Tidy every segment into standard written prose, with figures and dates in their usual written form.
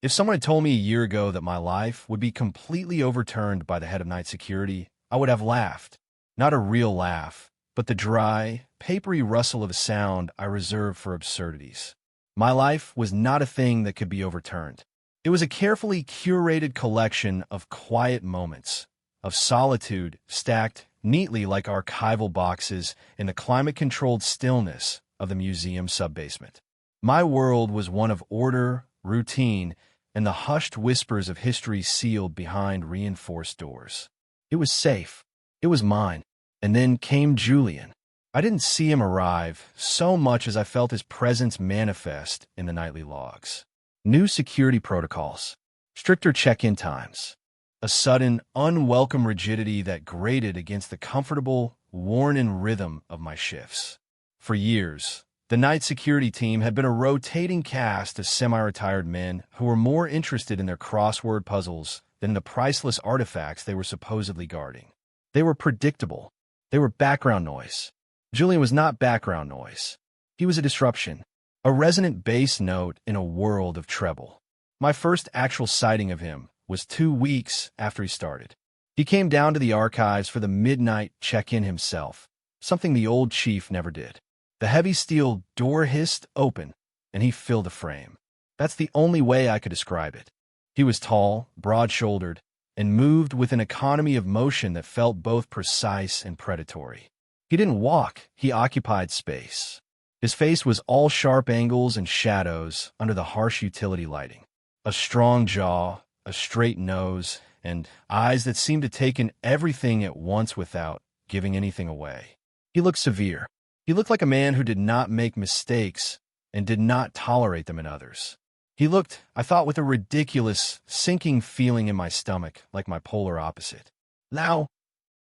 If someone had told me a year ago that my life would be completely overturned by the head of night security, I would have laughed. Not a real laugh, but the dry, papery rustle of a sound I reserve for absurdities. My life was not a thing that could be overturned. It was a carefully curated collection of quiet moments, of solitude stacked neatly like archival boxes in the climate-controlled stillness of the museum subbasement. My world was one of order, routine, and the hushed whispers of history sealed behind reinforced doors. It was safe. It was mine. And then came Julian. I didn't see him arrive so much as I felt his presence manifest in the nightly logs. New security protocols, stricter check-in times, a sudden, unwelcome rigidity that grated against the comfortable, worn-in rhythm of my shifts. For years, the night security team had been a rotating cast of semi-retired men who were more interested in their crossword puzzles than the priceless artifacts they were supposedly guarding. They were predictable. They were background noise. Julian was not background noise. He was a disruption, a resonant bass note in a world of treble. My first actual sighting of him was 2 weeks after he started. He came down to the archives for the midnight check-in himself, something the old chief never did. The heavy steel door hissed open, and he filled the frame. That's the only way I could describe it. He was tall, broad-shouldered, and moved with an economy of motion that felt both precise and predatory. He didn't walk, he occupied space. His face was all sharp angles and shadows under the harsh utility lighting. A strong jaw, a straight nose, and eyes that seemed to take in everything at once without giving anything away. He looked severe. He looked like a man who did not make mistakes and did not tolerate them in others. He looked, I thought, with a ridiculous, sinking feeling in my stomach, like my polar opposite. Now,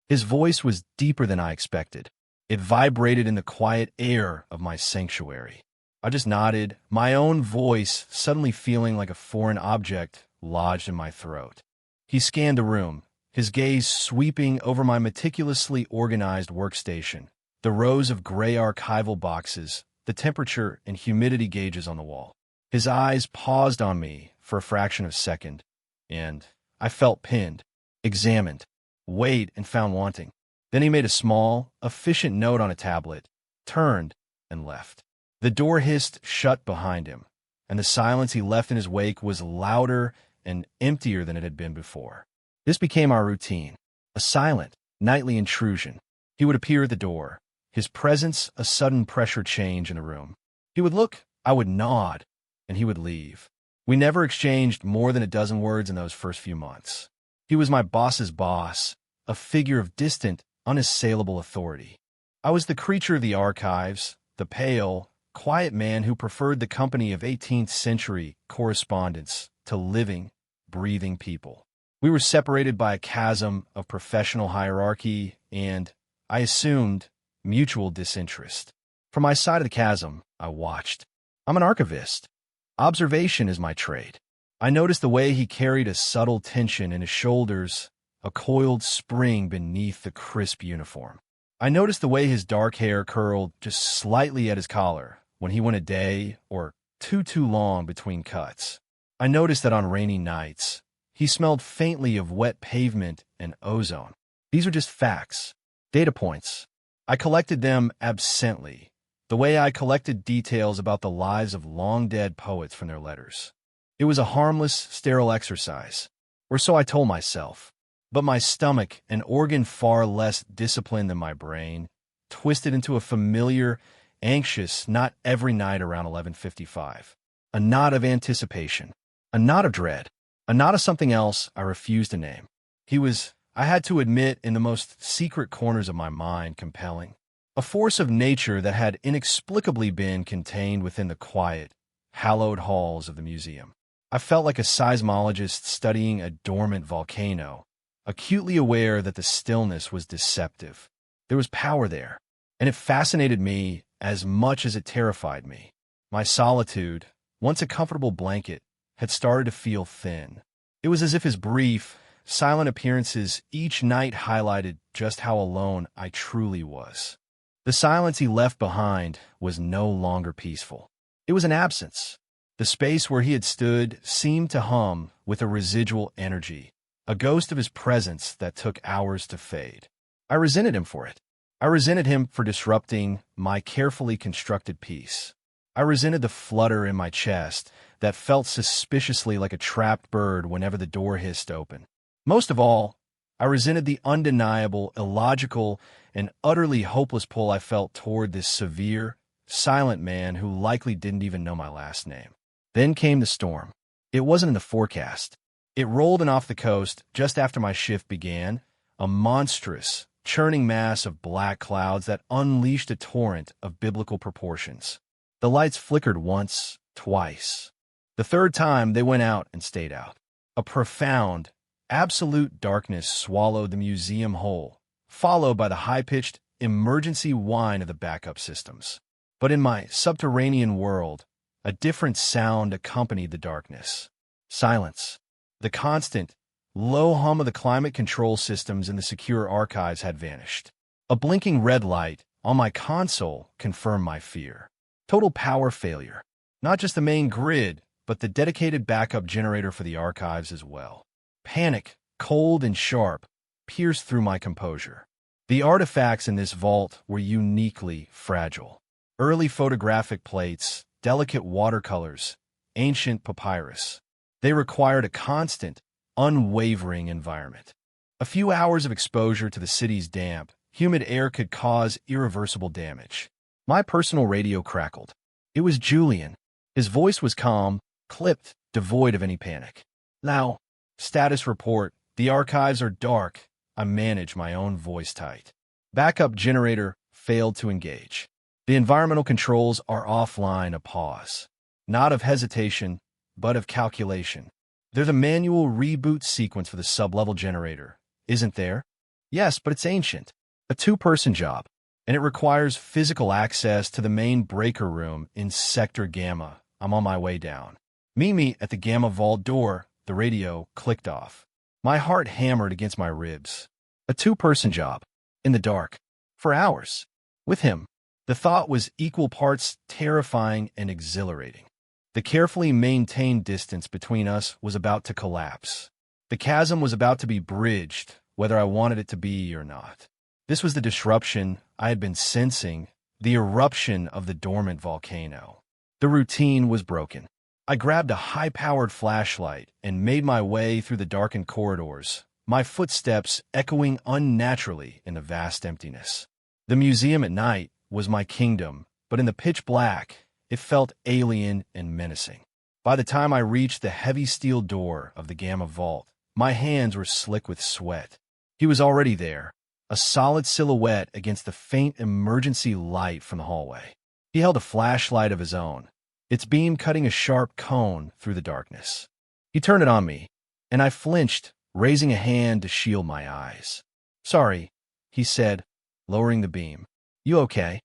his voice was deeper than I expected. It vibrated in the quiet air of my sanctuary. I just nodded, my own voice suddenly feeling like a foreign object lodged in my throat. He scanned the room, his gaze sweeping over my meticulously organized workstation, the rows of gray archival boxes, the temperature and humidity gauges on the wall. His eyes paused on me for a fraction of a second, and I felt pinned, examined, weighed, and found wanting. Then he made a small, efficient note on a tablet, turned, and left. The door hissed shut behind him, and the silence he left in his wake was louder and emptier than it had been before. This became our routine, a silent, nightly intrusion. He would appear at the door, his presence a sudden pressure change in the room. He would look, I would nod, and he would leave. We never exchanged more than a dozen words in those first few months. He was my boss's boss, a figure of distant, unassailable authority. I was the creature of the archives, the pale, quiet man who preferred the company of 18th century correspondents to living, breathing people. We were separated by a chasm of professional hierarchy and, I assumed, mutual disinterest. From my side of the chasm, I watched. I'm an archivist. Observation is my trade. I noticed the way he carried a subtle tension in his shoulders, a coiled spring beneath the crisp uniform. I noticed the way his dark hair curled just slightly at his collar when he went a day or too long between cuts. I noticed that on rainy nights, he smelled faintly of wet pavement and ozone. These are just facts, data points. I collected them absently, the way I collected details about the lives of long-dead poets from their letters. It was a harmless, sterile exercise, or so I told myself. But my stomach, an organ far less disciplined than my brain, twisted into a familiar, anxious, not every night around 11:55. A knot of anticipation, a knot of dread, a knot of something else I refused to name. He was, I had to admit, in the most secret corners of my mind, compelling. A force of nature that had inexplicably been contained within the quiet, hallowed halls of the museum. I felt like a seismologist studying a dormant volcano, acutely aware that the stillness was deceptive. There was power there, and it fascinated me as much as it terrified me. My solitude, once a comfortable blanket, had started to feel thin. It was as if his brief, silent appearances each night highlighted just how alone I truly was. The silence he left behind was no longer peaceful. It was an absence, The space where he had stood seemed to hum with a residual energy, a ghost of his presence that took hours to fade. I resented him for it. I resented him for disrupting my carefully constructed peace. I resented the flutter in my chest that felt suspiciously like a trapped bird whenever the door hissed open. Most of all, I resented the undeniable, illogical, and utterly hopeless pull I felt toward this severe, silent man who likely didn't even know my last name. Then came the storm. It wasn't in the forecast. It rolled in off the coast just after my shift began, a monstrous, churning mass of black clouds that unleashed a torrent of biblical proportions. The lights flickered once, twice. The third time, they went out and stayed out. A profound, absolute darkness swallowed the museum whole, followed by the high-pitched emergency whine of the backup systems. But in my subterranean world, a different sound accompanied the darkness. Silence. The constant, low hum of the climate control systems in the secure archives had vanished. A blinking red light on my console confirmed my fear. Total power failure. Not just the main grid, but the dedicated backup generator for the archives as well. Panic, cold and sharp, pierced through my composure. The artifacts in this vault were uniquely fragile. Early photographic plates, delicate watercolors, ancient papyrus. They required a constant, unwavering environment. A few hours of exposure to the city's damp, humid air could cause irreversible damage. My personal radio crackled. It was Julian. His voice was calm, clipped, devoid of any panic. Now, status report. The archives are dark. I manage my own voice tight. Backup generator failed to engage. The environmental controls are offline. A pause. Not of hesitation, but of calculation. There's a manual reboot sequence for the sub-level generator, isn't there? Yes, but it's ancient. A two-person job, and it requires physical access to the main breaker room in Sector Gamma. I'm on my way down. Meet me at the Gamma Vault door. The radio clicked off. My heart hammered against my ribs. A two-person job, in the dark, for hours, with him. The thought was equal parts terrifying and exhilarating. The carefully maintained distance between us was about to collapse. The chasm was about to be bridged, whether I wanted it to be or not. This was the disruption I had been sensing, the eruption of the dormant volcano. The routine was broken. I grabbed a high-powered flashlight and made my way through the darkened corridors, my footsteps echoing unnaturally in the vast emptiness. The museum at night was my kingdom, but in the pitch black, it felt alien and menacing. By the time I reached the heavy steel door of the Gamma Vault, my hands were slick with sweat. He was already there, a solid silhouette against the faint emergency light from the hallway. He held a flashlight of his own, its beam cutting a sharp cone through the darkness. He turned it on me, and I flinched, raising a hand to shield my eyes. Sorry, he said, lowering the beam. You okay?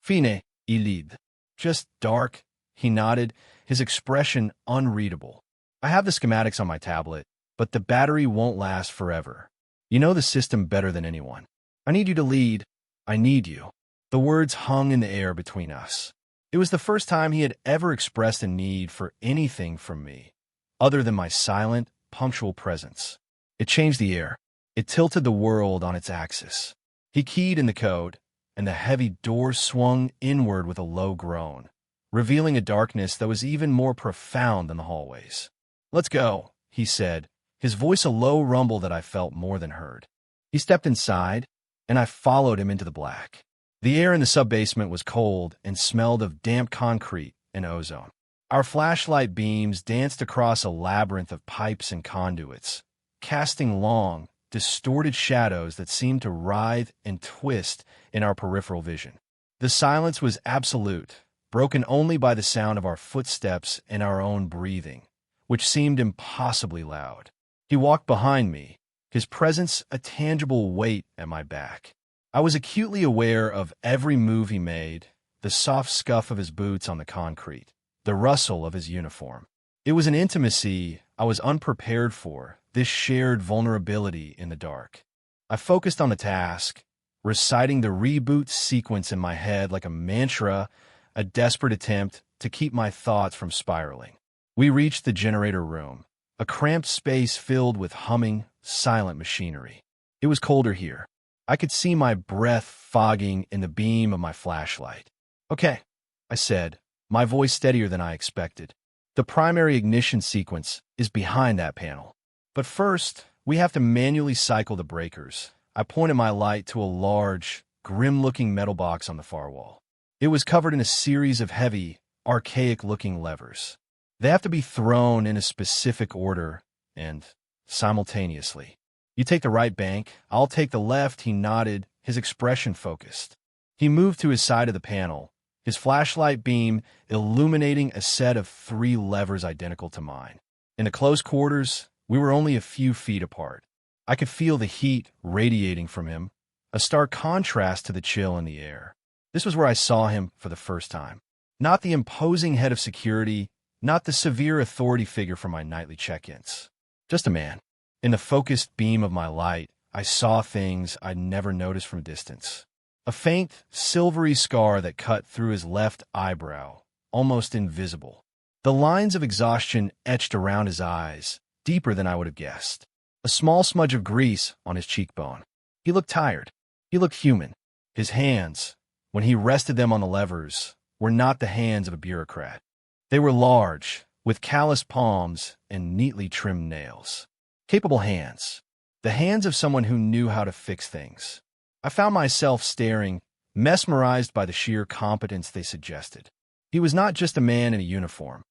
Fine, Elid. Just dark, he nodded, his expression unreadable. I have the schematics on my tablet, but the battery won't last forever. You know the system better than anyone. I need you to lead. I need you. The words hung in the air between us. It was the first time he had ever expressed a need for anything from me, other than my silent, punctual presence. It changed the air. It tilted the world on its axis. He keyed in the code, and the heavy door swung inward with a low groan, revealing a darkness that was even more profound than the hallways. Let's go, he said, his voice a low rumble that I felt more than heard. He stepped inside, and I followed him into the black. The air in the sub-basement was cold and smelled of damp concrete and ozone. Our flashlight beams danced across a labyrinth of pipes and conduits, casting long, distorted shadows that seemed to writhe and twist in our peripheral vision. The silence was absolute, broken only by the sound of our footsteps and our own breathing, which seemed impossibly loud. He walked behind me, his presence a tangible weight at my back. I was acutely aware of every move he made, the soft scuff of his boots on the concrete, the rustle of his uniform. It was an intimacy I was unprepared for, this shared vulnerability in the dark. I focused on the task, reciting the reboot sequence in my head like a mantra, a desperate attempt to keep my thoughts from spiraling. We reached the generator room, a cramped space filled with humming, silent machinery. It was colder here. I could see my breath fogging in the beam of my flashlight. "Okay," I said, my voice steadier than I expected. "The primary ignition sequence is behind that panel. But first, we have to manually cycle the breakers." I pointed my light to a large, grim-looking metal box on the far wall. It was covered in a series of heavy, archaic-looking levers. They have to be thrown in a specific order and simultaneously. "You take the right bank, I'll take the left," he nodded, his expression focused. He moved to his side of the panel, his flashlight beam illuminating a set of 3 levers identical to mine. In the close quarters, we were only a few feet apart. I could feel the heat radiating from him, a stark contrast to the chill in the air. This was where I saw him for the first time. Not the imposing head of security, not the severe authority figure from my nightly check-ins. Just a man. In the focused beam of my light, I saw things I'd never noticed from a distance. A faint, silvery scar that cut through his left eyebrow, almost invisible. The lines of exhaustion etched around his eyes, deeper than I would have guessed. A small smudge of grease on his cheekbone. He looked tired. He looked human. His hands, when he rested them on the levers, were not the hands of a bureaucrat. They were large, with calloused palms and neatly trimmed nails. Capable hands. The hands of someone who knew how to fix things. I found myself staring, mesmerized by the sheer competence they suggested. He was not just a man in a uniform.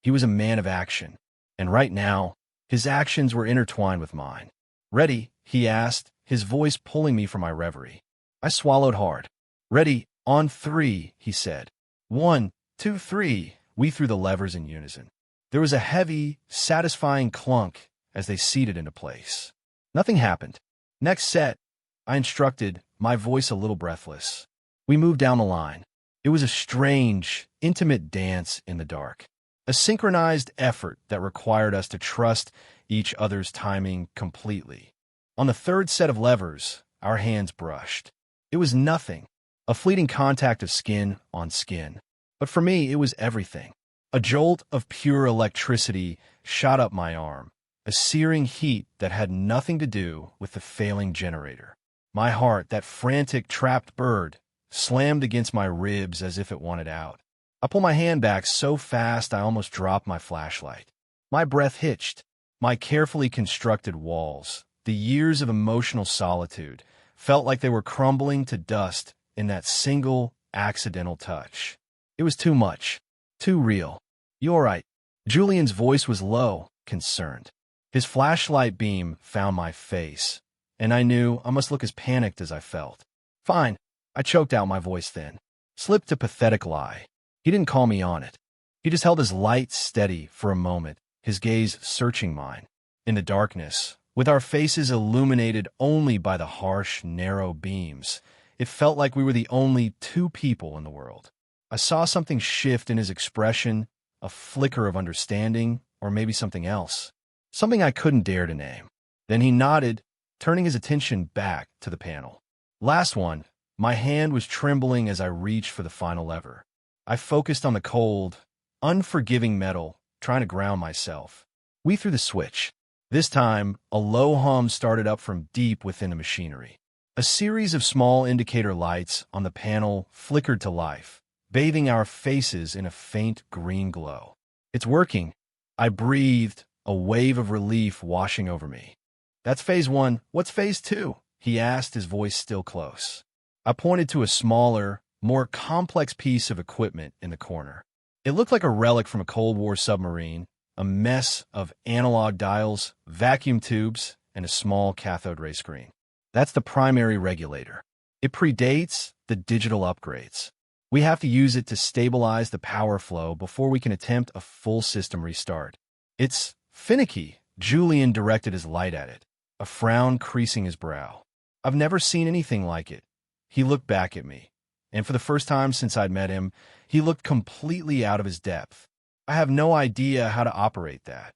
He was a man of action. And right now, his actions were intertwined with mine. "Ready?" he asked, his voice pulling me from my reverie. I swallowed hard. "Ready, on 3, he said. 1, 2, 3. We threw the levers in unison. There was a heavy, satisfying clunk as they seated into place. Nothing happened. "Next set," I instructed, my voice a little breathless. We moved down the line. It was a strange, intimate dance in the dark. A synchronized effort that required us to trust each other's timing completely. On the 3rd set of levers, our hands brushed. It was nothing, a fleeting contact of skin on skin. But for me, it was everything. A jolt of pure electricity shot up my arm, a searing heat that had nothing to do with the failing generator. My heart, that frantic, trapped bird, slammed against my ribs as if it wanted out. I pulled my hand back so fast I almost dropped my flashlight. My breath hitched. My carefully constructed walls, the years of emotional solitude, felt like they were crumbling to dust in that single, accidental touch. It was too much. Too real. "You all right?" Julian's voice was low, concerned. His flashlight beam found my face, and I knew I must look as panicked as I felt. "Fine." I choked out, my voice thin. Slipped a pathetic lie. He didn't call me on it. He just held his light steady for a moment, his gaze searching mine. In the darkness, with our faces illuminated only by the harsh, narrow beams, it felt like we were the only 2 people in the world. I saw something shift in his expression, a flicker of understanding, or maybe something else. Something I couldn't dare to name. Then he nodded, turning his attention back to the panel. "Last one." My hand was trembling as I reached for the final lever. I focused on the cold, unforgiving metal, trying to ground myself. We threw the switch. This time, a low hum started up from deep within the machinery. A series of small indicator lights on the panel flickered to life, bathing our faces in a faint green glow. "It's working." I breathed, a wave of relief washing over me. "That's phase 1. What's phase 2? He asked, his voice still close. I pointed to a smaller, more complex piece of equipment in the corner. It looked like a relic from a Cold War submarine, a mess of analog dials, vacuum tubes, and a small cathode ray screen. That's the primary regulator. It predates the digital upgrades. We have to use it to stabilize the power flow before we can attempt a full system restart. It's finicky. Julian directed his light at it, a frown creasing his brow. "I've never seen anything like it." He looked back at me, and for the first time since I'd met him, he looked completely out of his depth. "I have no idea how to operate that."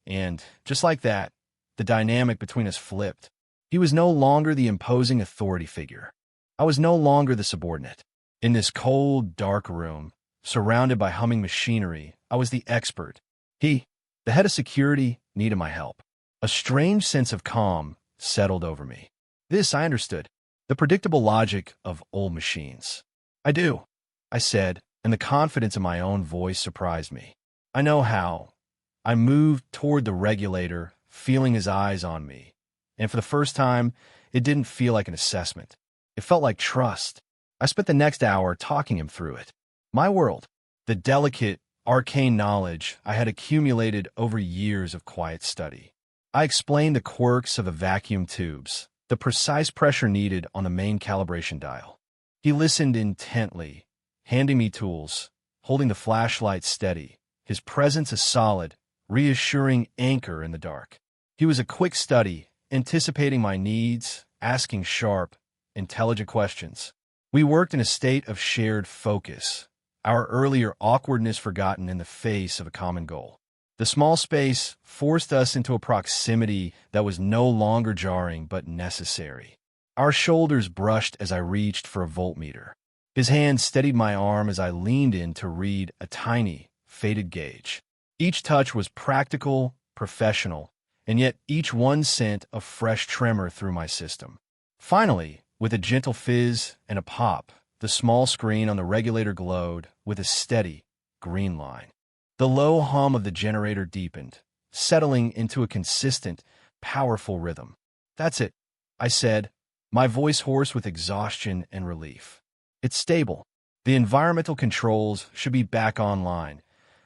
And just like that, the dynamic between us flipped. He was no longer the imposing authority figure. I was no longer the subordinate. In this cold, dark room, surrounded by humming machinery. I was the expert. He, the head of security, needed my help. A strange sense of calm settled over me. This I understood. The predictable logic of old machines. I do, I said, and the confidence in my own voice surprised me. I know how. I moved toward the regulator, feeling his eyes on me. And for the first time, it didn't feel like an assessment. It felt like trust. I spent the next hour talking him through it. My world, the delicate, arcane knowledge I had accumulated over years of quiet study. I explained the quirks of the vacuum tubes, the precise pressure needed on the main calibration dial. He listened intently, handing me tools, holding the flashlight steady, his presence a solid, reassuring anchor in the dark. He was a quick study, anticipating my needs, asking sharp, intelligent questions. We worked in a state of shared focus, our earlier awkwardness forgotten in the face of a common goal. The small space forced us into a proximity that was no longer jarring but necessary. Our shoulders brushed as I reached for a voltmeter. His hand steadied my arm as I leaned in to read a tiny, faded gauge. Each touch was practical, professional, and yet each one sent a fresh tremor through my system. Finally, with a gentle fizz and a pop, the small screen on the regulator glowed with a steady, green line. The low hum of the generator deepened, settling into a consistent, powerful rhythm. "That's it," I said, my voice hoarse with exhaustion and relief. "It's stable. The environmental controls should be back online."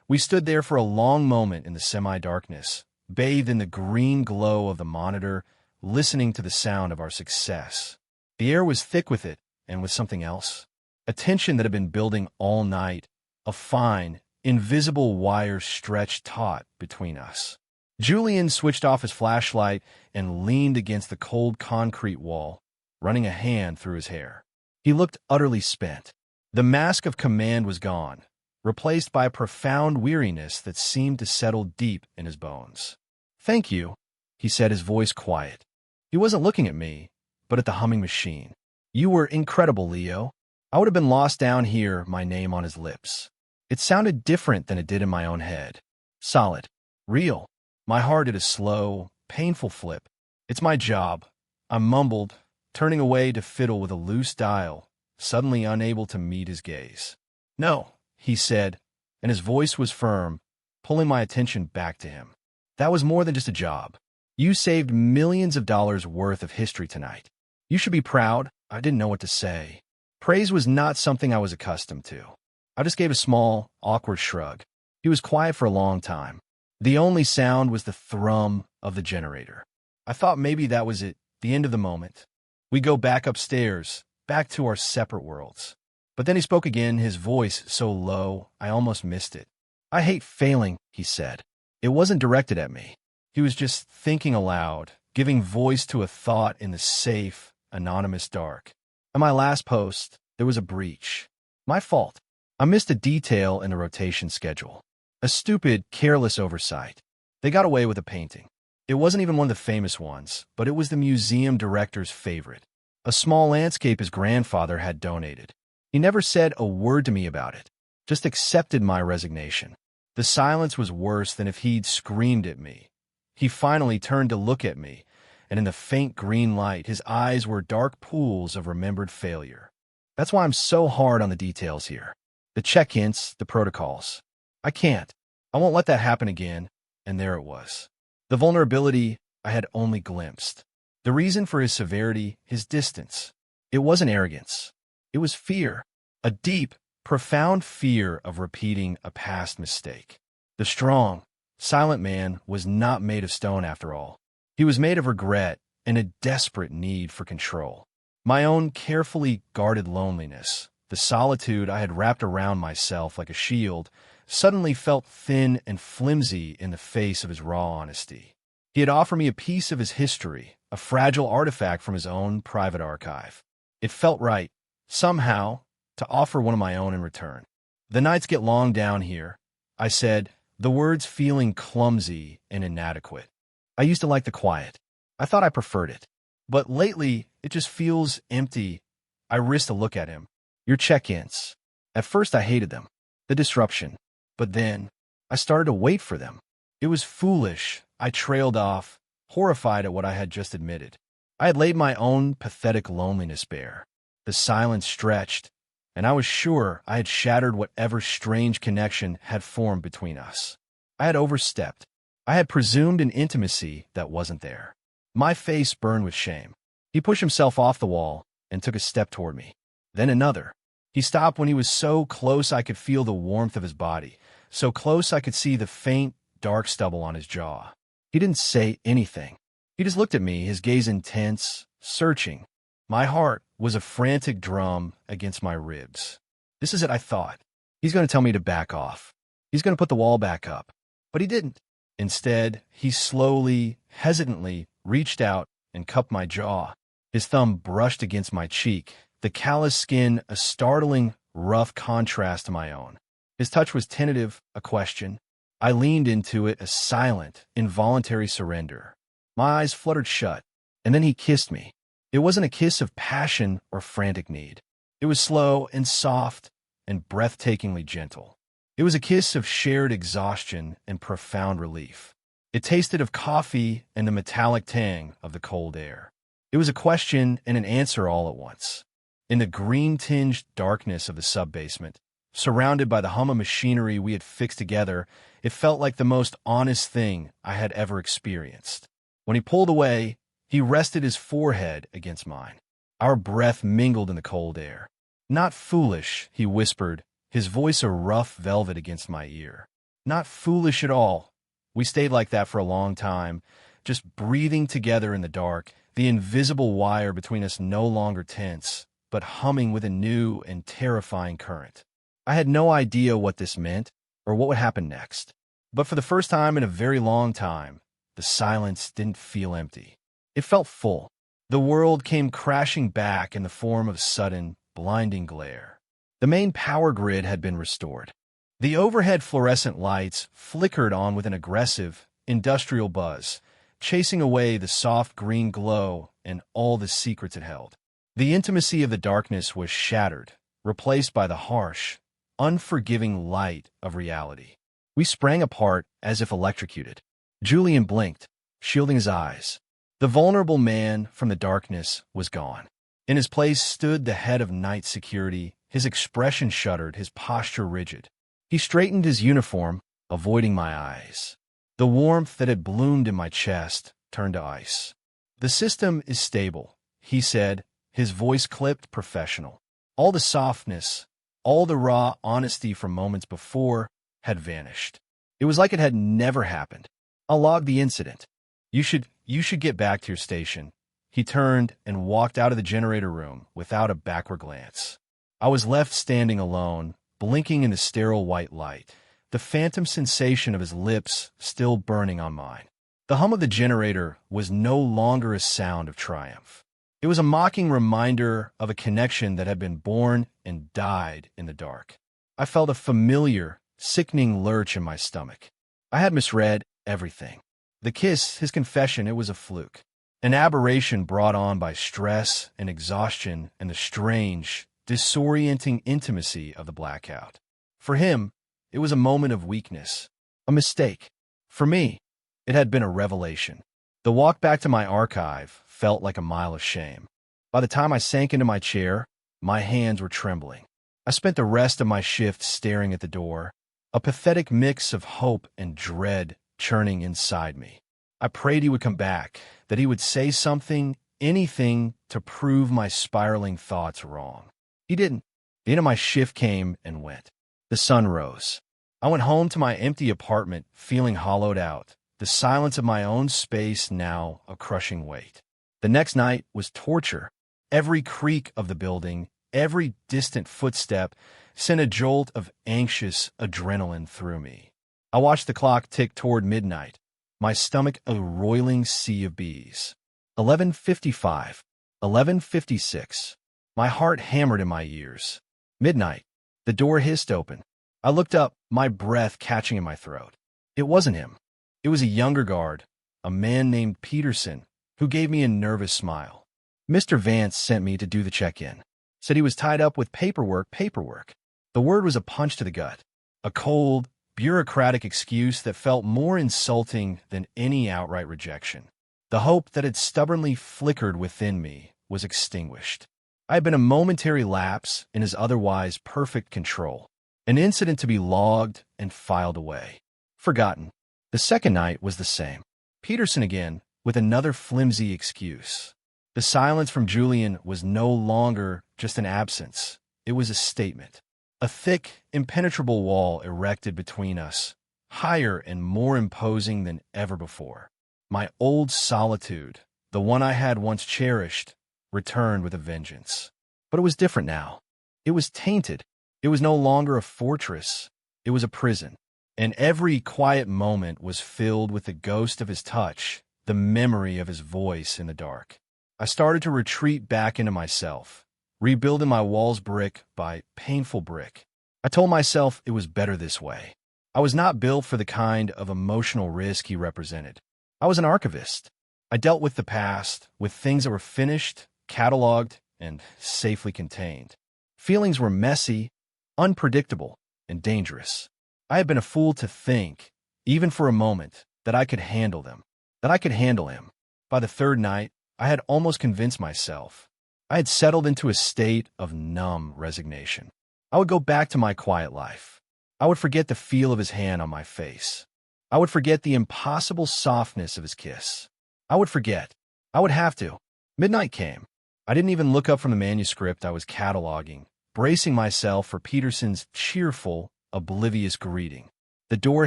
We stood there for a long moment in the semi-darkness, bathed in the green glow of the monitor, listening to the sound of our success. The air was thick with it, and with something else. A tension that had been building all night, a fine, invisible wire stretched taut between us. Julian switched off his flashlight and leaned against the cold concrete wall, running a hand through his hair. He looked utterly spent. The mask of command was gone, replaced by a profound weariness that seemed to settle deep in his bones. "Thank you," he said, his voice quiet. He wasn't looking at me, but at the humming machine. "You were incredible, Leo." I would have been lost down here, my name on his lips. It sounded different than it did in my own head. Solid. Real. My heart did a slow, painful flip. "It's my job," I mumbled, turning away to fiddle with a loose dial, suddenly unable to meet his gaze. "No," he said, and his voice was firm, pulling my attention back to him. "That was more than just a job. You saved millions of dollars worth of history tonight. You should be proud." I didn't know what to say. Praise was not something I was accustomed to. I just gave a small, awkward shrug. He was quiet for a long time. The only sound was the thrum of the generator. I thought maybe that was it, the end of the moment. We go back upstairs, back to our separate worlds. But then he spoke again, his voice so low, I almost missed it. "I hate failing," he said. It wasn't directed at me. He was just thinking aloud, giving voice to a thought in the safe, anonymous dark. At my last post, there was a breach. My fault. I missed a detail in the rotation schedule. A stupid, careless oversight. They got away with a painting. It wasn't even one of the famous ones, but it was the museum director's favorite. A small landscape his grandfather had donated. He never said a word to me about it, just accepted my resignation. The silence was worse than if he'd screamed at me. He finally turned to look at me, and in the faint green light, his eyes were dark pools of remembered failure. That's why I'm so hard on the details here. The check-ins, the protocols. I can't. I won't let that happen again, and there it was. The vulnerability I had only glimpsed. The reason for his severity, his distance. It wasn't arrogance. It was fear. A deep, profound fear of repeating a past mistake. The strong, silent man was not made of stone after all. He was made of regret and a desperate need for control. My own carefully guarded loneliness, the solitude I had wrapped around myself like a shield, suddenly felt thin and flimsy in the face of his raw honesty. He had offered me a piece of his history, a fragile artifact from his own private archive. It felt right, somehow, to offer one of my own in return. "The nights get long down here," I said, the words feeling clumsy and inadequate. I used to like the quiet. I thought I preferred it. But lately, it just feels empty. I risked a look at him. "Your check-ins." At first, I hated them. the disruption. But then, I started to wait for them. It was foolish. I trailed off, horrified at what I had just admitted. I had laid my own pathetic loneliness bare. The silence stretched, and I was sure I had shattered whatever strange connection had formed between us. I had overstepped. I had presumed an intimacy that wasn't there. My face burned with shame. He pushed himself off the wall and took a step toward me. Then another. He stopped when he was so close I could feel the warmth of his body, so close I could see the faint, dark stubble on his jaw. He didn't say anything. He just looked at me, his gaze intense, searching. My heart was a frantic drum against my ribs. This is it, I thought. He's going to tell me to back off. He's going to put the wall back up. But he didn't. Instead, he slowly, hesitantly reached out and cupped my jaw. His thumb brushed against my cheek, the callous skin a startling, rough contrast to my own. His touch was tentative, a question. I leaned into it, a silent, involuntary surrender. My eyes fluttered shut, and then he kissed me. It wasn't a kiss of passion or frantic need. It was slow and soft and breathtakingly gentle. It was a kiss of shared exhaustion and profound relief. It tasted of coffee and the metallic tang of the cold air. It was a question and an answer all at once. In the green-tinged darkness of the sub-basement, surrounded by the hum of machinery we had fixed together, it felt like the most honest thing I had ever experienced. When he pulled away, he rested his forehead against mine. Our breath mingled in the cold air. "Not foolish," he whispered, his voice a rough velvet against my ear. "Not foolish at all." We stayed like that for a long time, just breathing together in the dark, the invisible wire between us no longer tense, but humming with a new and terrifying current. I had no idea what this meant or what would happen next. But for the first time in a very long time, the silence didn't feel empty. It felt full. The world came crashing back in the form of sudden, blinding glare. The main power grid had been restored. The overhead fluorescent lights flickered on with an aggressive, industrial buzz, chasing away the soft green glow and all the secrets it held. The intimacy of the darkness was shattered, replaced by the harsh, unforgiving light of reality. We sprang apart as if electrocuted. Julian blinked, shielding his eyes. The vulnerable man from the darkness was gone. In his place stood the head of night security, his expression shuttered, his posture rigid. He straightened his uniform, avoiding my eyes. The warmth that had bloomed in my chest turned to ice. "The system is stable," he said, his voice clipped, professional. All the softness, all the raw honesty from moments before had vanished. It was like it had never happened. "I'll log the incident. You should get back to your station." He turned and walked out of the generator room without a backward glance. I was left standing alone, blinking in the sterile white light, the phantom sensation of his lips still burning on mine. The hum of the generator was no longer a sound of triumph. It was a mocking reminder of a connection that had been born and died in the dark. I felt a familiar, sickening lurch in my stomach. I had misread everything. The kiss, his confession, it was a fluke. An aberration brought on by stress and exhaustion and the strange, disorienting intimacy of the blackout. For him, it was a moment of weakness, a mistake. For me, it had been a revelation. The walk back to my archive felt like a mile of shame. By the time I sank into my chair, my hands were trembling. I spent the rest of my shift staring at the door, a pathetic mix of hope and dread churning inside me. I prayed he would come back, that he would say something, anything, to prove my spiraling thoughts wrong. He didn't. The end of my shift came and went. The sun rose. I went home to my empty apartment, feeling hollowed out, the silence of my own space now a crushing weight. The next night was torture. Every creak of the building, every distant footstep sent a jolt of anxious adrenaline through me. I watched the clock tick toward midnight, my stomach a roiling sea of bees. 11:55, 11:56. My heart hammered in my ears. Midnight. The door hissed open. I looked up, my breath catching in my throat. It wasn't him. It was a younger guard, a man named Peterson, who gave me a nervous smile. "Mr. Vance sent me to do the check-in. Said he was tied up with paperwork. The word was a punch to the gut. A cold, bureaucratic excuse that felt more insulting than any outright rejection. The hope that had stubbornly flickered within me was extinguished. I had been a momentary lapse in his otherwise perfect control, an incident to be logged and filed away. Forgotten. The second night was the same. Peterson again, with another flimsy excuse. The silence from Julian was no longer just an absence. It was a statement. A thick, impenetrable wall erected between us, higher and more imposing than ever before. My old solitude, the one I had once cherished, returned with a vengeance. But it was different now. It was tainted. It was no longer a fortress. It was a prison. And every quiet moment was filled with the ghost of his touch, the memory of his voice in the dark. I started to retreat back into myself, rebuilding my walls brick by painful brick. I told myself it was better this way. I was not built for the kind of emotional risk he represented. I was an archivist. I dealt with the past, with things that were finished, cataloged, and safely contained. Feelings were messy, unpredictable, and dangerous. I had been a fool to think, even for a moment, that I could handle them, that I could handle him. By the third night, I had almost convinced myself. I had settled into a state of numb resignation. I would go back to my quiet life. I would forget the feel of his hand on my face. I would forget the impossible softness of his kiss. I would forget. I would have to. Midnight came. I didn't even look up from the manuscript I was cataloging, bracing myself for Peterson's cheerful, oblivious greeting. The door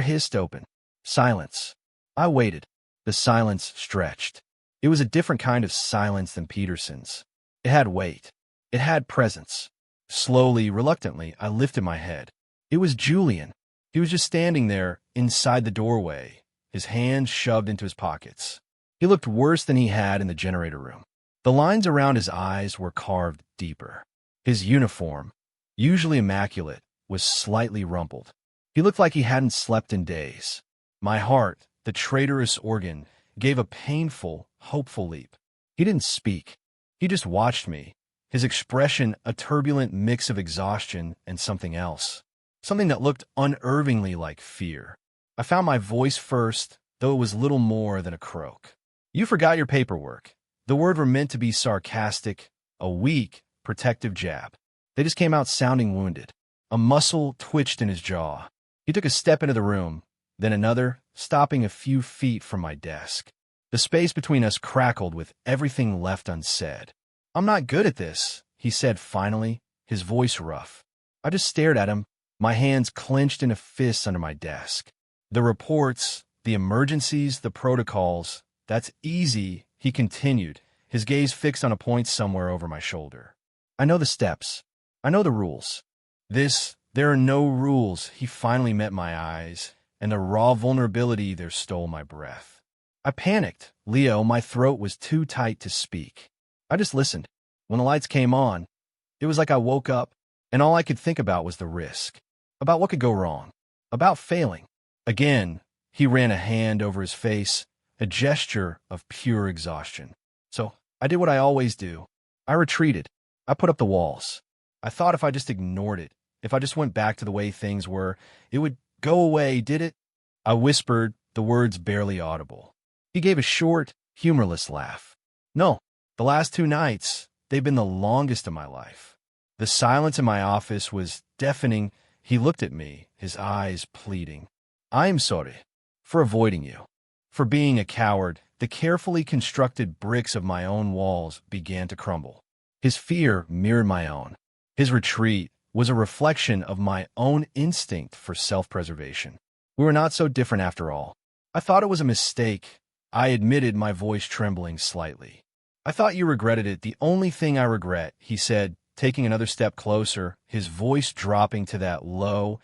hissed open. Silence. I waited. The silence stretched. It was a different kind of silence than Peterson's. It had weight. It had presence. Slowly, reluctantly, I lifted my head. It was Julian. He was just standing there inside the doorway, his hands shoved into his pockets. He looked worse than he had in the generator room. The lines around his eyes were carved deeper. His uniform, usually immaculate, was slightly rumpled. He looked like he hadn't slept in days. My heart, the traitorous organ, gave a painful, hopeful leap. He didn't speak. He just watched me, his expression a turbulent mix of exhaustion and something else, something that looked unnervingly like fear. I found my voice first, though it was little more than a croak. "You forgot your paperwork." The words were meant to be sarcastic, a weak, protective jab. They just came out sounding wounded. A muscle twitched in his jaw. He took a step into the room, then another, stopping a few feet from my desk. The space between us crackled with everything left unsaid. "I'm not good at this," he said finally, his voice rough. I just stared at him, my hands clenched in a fist under my desk. "The reports, the emergencies, the protocols, that's easy," he continued, his gaze fixed on a point somewhere over my shoulder. "I know the steps. I know the rules." There are no rules. He finally met my eyes, and the raw vulnerability there stole my breath. I panicked. Leo, my throat was too tight to speak. I just listened. When the lights came on, it was like I woke up, and all I could think about was the risk, about what could go wrong, about failing. Again, he ran a hand over his face, a gesture of pure exhaustion. So I did what I always do. I retreated. I put up the walls. I thought if I just ignored it, if I just went back to the way things were, it would go away, did it? I whispered, the words barely audible. He gave a short, humorless laugh. "No, the last 2 nights, they've been the longest of my life." The silence in my office was deafening. He looked at me, his eyes pleading. "I am sorry for avoiding you, for being a coward." The carefully constructed bricks of my own walls began to crumble. His fear mirrored my own. His retreat was a reflection of my own instinct for self-preservation. We were not so different after all. I thought it was a mistake. I admitted, my voice trembling slightly. "I thought you regretted it. The only thing I regret," he said, taking another step closer, his voice dropping to that low,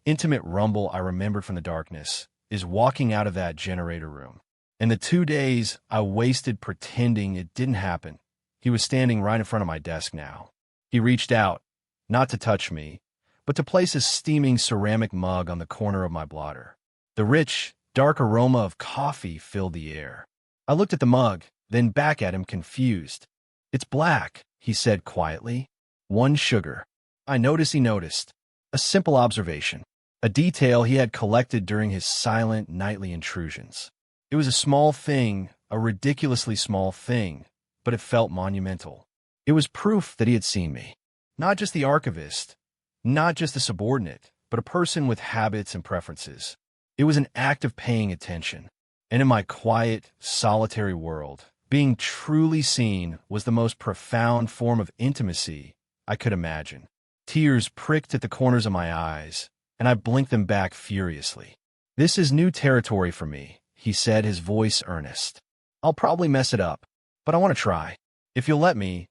intimate rumble I remembered from the darkness, "is walking out of that generator room. And the 2 days I wasted pretending it didn't happen." He was standing right in front of my desk now. He reached out, not to touch me, but to place a steaming ceramic mug on the corner of my blotter. The rich, dark aroma of coffee filled the air. I looked at the mug, then back at him, confused. "It's black," he said quietly. "1 sugar." I noticed he noticed. A simple observation. a detail he had collected during his silent nightly intrusions. It was a small thing, a ridiculously small thing, but it felt monumental. It was proof that he had seen me. Not just the archivist, not just a subordinate, but a person with habits and preferences. It was an act of paying attention. And in my quiet, solitary world, being truly seen was the most profound form of intimacy I could imagine. Tears pricked at the corners of my eyes, and I blinked them back furiously. "This is new territory for me," he said, his voice earnest. "I'll probably mess it up, but I want to try. If you'll let me."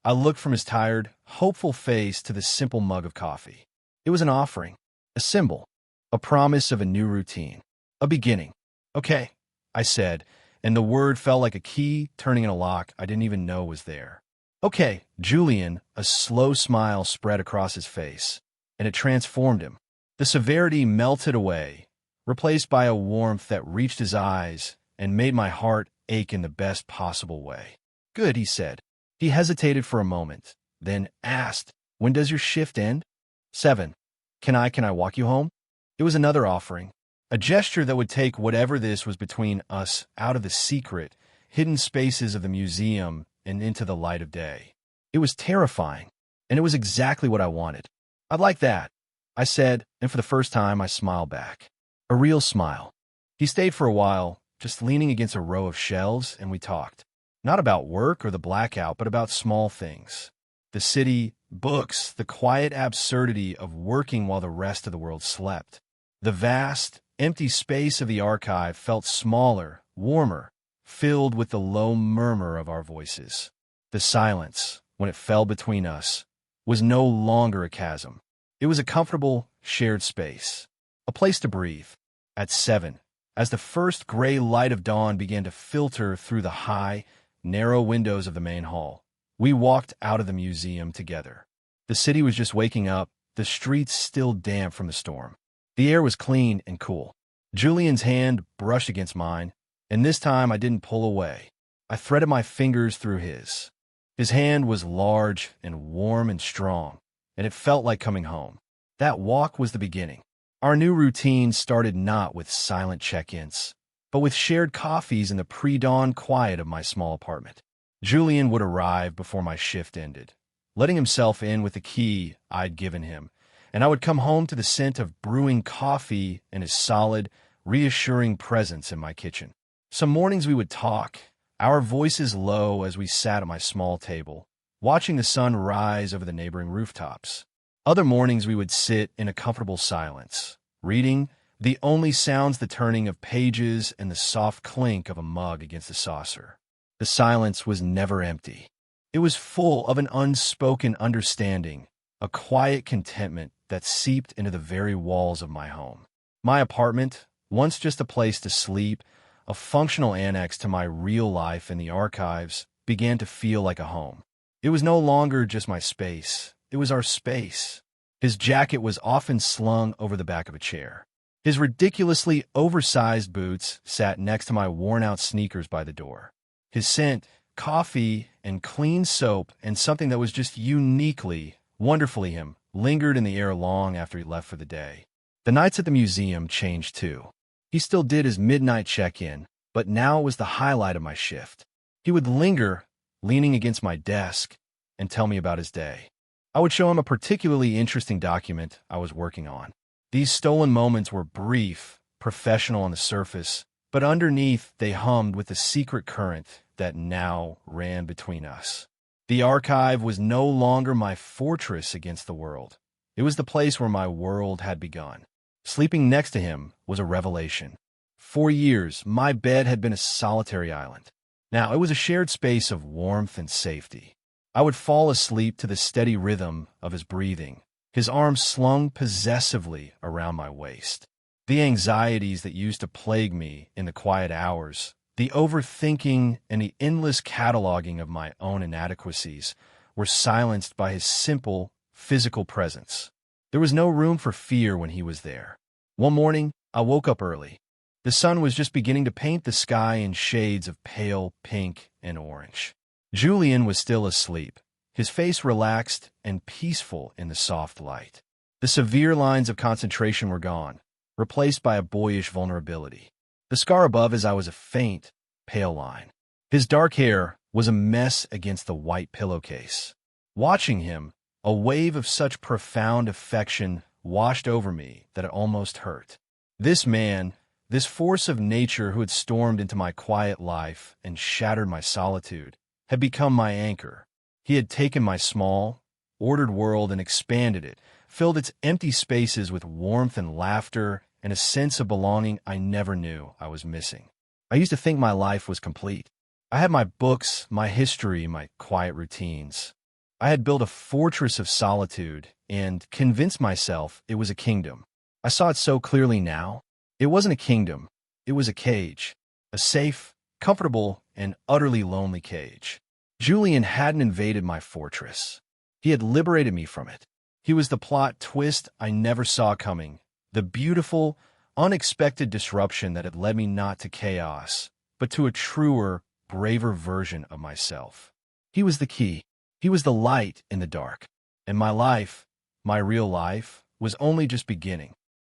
I looked from his tired, hopeful face to the simple mug of coffee. It was an offering, a symbol, a promise of a new routine, a beginning. "Okay," I said, and the word felt like a key turning in a lock I didn't even know was there. "Okay, Julian," a slow smile spread across his face, and it transformed him. The severity melted away, replaced by a warmth that reached his eyes and made my heart ache in the best possible way. "Good," he said. He hesitated for a moment, then asked, "When does your shift end?" 7. Can I walk you home?" It was another offering, a gesture that would take whatever this was between us out of the secret, hidden spaces of the museum and into the light of day. It was terrifying, and it was exactly what I wanted. "I'd like that," I said, and for the first time I smiled back. A real smile. He stayed for a while, just leaning against a row of shelves, and we talked. Not about work or the blackout, but about small things. The city, books, the quiet absurdity of working while the rest of the world slept. The vast, empty space of the archive felt smaller, warmer, filled with the low murmur of our voices. The silence, when it fell between us, was no longer a chasm. It was a comfortable, shared space, a place to breathe. At 7, as the first gray light of dawn began to filter through the high, narrow windows of the main hall, we walked out of the museum together. The city was just waking up, the streets still damp from the storm. The air was clean and cool. Julian's hand brushed against mine, and this time I didn't pull away. I threaded my fingers through his. His hand was large and warm and strong, and it felt like coming home. That walk was the beginning. Our new routine started not with silent check-ins, but with shared coffees in the pre-dawn quiet of my small apartment. Julian would arrive before my shift ended, letting himself in with the key I'd given him, and I would come home to the scent of brewing coffee and his solid, reassuring presence in my kitchen. Some mornings we would talk, our voices low as we sat at my small table, watching the sun rise over the neighboring rooftops. Other mornings we would sit in a comfortable silence, reading, the only sounds the turning of pages and the soft clink of a mug against a saucer. The silence was never empty. It was full of an unspoken understanding, a quiet contentment that seeped into the very walls of my home. My apartment, once just a place to sleep, a functional annex to my real life in the archives, began to feel like a home. It was no longer just my space. It was our space. His jacket was often slung over the back of a chair. His ridiculously oversized boots sat next to my worn-out sneakers by the door. His scent, coffee, and clean soap, and something that was just uniquely, wonderfully him, lingered in the air long after he left for the day. The nights at the museum changed too. He still did his midnight check-in, but now it was the highlight of my shift. He would linger, leaning against my desk, and tell me about his day. I would show him a particularly interesting document I was working on. These stolen moments were brief, professional on the surface, but underneath they hummed with the secret current that now ran between us. The archive was no longer my fortress against the world. It was the place where my world had begun. Sleeping next to him was a revelation. For years, my bed had been a solitary island. Now it was a shared space of warmth and safety. I would fall asleep to the steady rhythm of his breathing, his arms slung possessively around my waist. The anxieties that used to plague me in the quiet hours, the overthinking and the endless cataloging of my own inadequacies, were silenced by his simple, physical presence. There was no room for fear when he was there. One morning, I woke up early. The sun was just beginning to paint the sky in shades of pale pink and orange. Julian was still asleep, his face relaxed and peaceful in the soft light. The severe lines of concentration were gone, replaced by a boyish vulnerability. The scar above his eye was a faint, pale line. His dark hair was a mess against the white pillowcase. Watching him, a wave of such profound affection washed over me that it almost hurt. This man, this force of nature who had stormed into my quiet life and shattered my solitude, had become my anchor. He had taken my small, ordered world and expanded it, filled its empty spaces with warmth and laughter and a sense of belonging I never knew I was missing. I used to think my life was complete. I had my books, my history, my quiet routines. I had built a fortress of solitude and convinced myself it was a kingdom. I saw it so clearly now. It wasn't a kingdom. It was a cage. A safe, comfortable, and utterly lonely cage. Julian hadn't invaded my fortress. He had liberated me from it. He was the plot twist I never saw coming, the beautiful, unexpected disruption that had led me not to chaos, but to a truer, braver version of myself. He was the key. He was the light in the dark. And my life, my real life, was only just beginning.